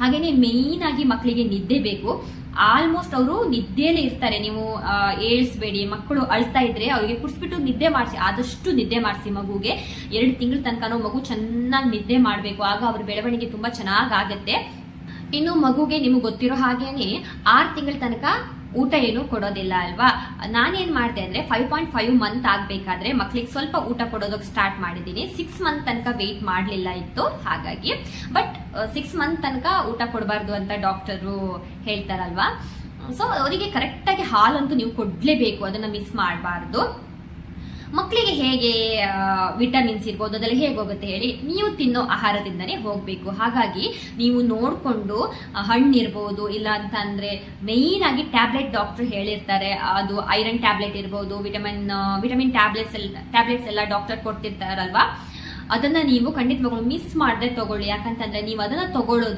ಹಾಗೇನೆ ಮೇನ್ ಆಗಿ ಮಕ್ಕಳಿಗೆ ನಿದ್ದೆ ಬೇಕು. ಆಲ್ಮೋಸ್ಟ್ ಅವರು ನಿದ್ದೆಲೇ ಇರ್ತಾರೆ. ನೀವು ಏಳ್ಸ್ಬೇಡಿ. ಮಕ್ಕಳು ಅಳ್ತಾ ಇದ್ರೆ ಅವ್ರಿಗೆ ಕುಡಿಸ್ಬಿಟ್ಟು ನಿದ್ದೆ ಮಾಡಿಸಿ, ಆದಷ್ಟು ನಿದ್ದೆ ಮಾಡಿಸಿ. ಮಗುಗೆ 2 ತಿಂಗಳ ತನಕನೂ ಮಗು ಚೆನ್ನಾಗಿ ನಿದ್ದೆ ಮಾಡಬೇಕು. ಆಗ ಅವ್ರ ಬೆಳವಣಿಗೆ ತುಂಬಾ ಚೆನ್ನಾಗಾಗತ್ತೆ. ಇನ್ನು ಮಗುಗೆ ನಿಮ್ಗೆ ಗೊತ್ತಿರೋ ಹಾಗೇನೆ 6 ತಿಂಗಳ ತನಕ ಊಟ ಏನು ಕೊಡೋದಿಲ್ಲ ಅಲ್ವಾ. ನಾನೇನ್ ಮಾಡಿದೆ ಅಂದ್ರೆ 5.5 ಮಂತ್ ಆಗ್ಬೇಕಾದ್ರೆ ಮಕ್ಳಿಗೆ ಸ್ವಲ್ಪ ಊಟ ಕೊಡೋದಕ್ಕೆ ಸ್ಟಾರ್ಟ್ ಮಾಡಿದೀನಿ. 6 ಮಂತ್ ತನಕ ವೆಯ್ಟ್ ಮಾಡ್ಲಿಲ್ಲ ಇತ್ತು, ಹಾಗಾಗಿ. ಬಟ್ 6 ಮಂತ್ ತನಕ ಊಟ ಕೊಡಬಾರ್ದು ಅಂತ ಡಾಕ್ಟರು ಹೇಳ್ತಾರಲ್ವಾ. ಸೊ ಅವರಿಗೆ ಕರೆಕ್ಟ್ ಆಗಿ ಹಾಲಂತೂ ನೀವು ಕೊಡ್ಲೇಬೇಕು, ಅದನ್ನ ಮಿಸ್ ಮಾಡಬಾರ್ದು. ಮಕ್ಕಳಿಗೆ ಹೇಗೆ ವಿಟಮಿನ್ಸ್ ಇರ್ಬೋದು ಅದೆಲ್ಲ ಹೇಗೆ ಹೋಗುತ್ತೆ ಹೇಳಿ, ನೀವು ತಿನ್ನೋ ಆಹಾರದಿಂದನೇ ಹೋಗ್ಬೇಕು. ಹಾಗಾಗಿ ನೀವು ನೋಡ್ಕೊಂಡು ಹಣ್ಣಿರ್ಬೋದು, ಇಲ್ಲ ಅಂತ ಅಂದ್ರೆ ಮೇನ್ ಆಗಿ ಟ್ಯಾಬ್ಲೆಟ್ ಡಾಕ್ಟರ್ ಹೇಳಿರ್ತಾರೆ, ಅದು ಐರನ್ ಟ್ಯಾಬ್ಲೆಟ್ ಇರ್ಬೋದು, ವಿಟಮಿನ್ ಟ್ಯಾಬ್ಲೆಟ್ಸ್ ಎಲ್ಲ ಡಾಕ್ಟರ್ ಕೊಡ್ತಿರ್ತಾರಲ್ವಾ, ಅದನ್ನ ನೀವು ಖಂಡಿತವಾಗ್ಲೂ ಮಿಸ್ ಮಾಡದೆ ತಗೊಳ್ಳಿ. ಯಾಕಂತಂದ್ರೆ ನೀವು ಅದನ್ನ ತಗೊಳ್ಳೋದ್ರಿಂದ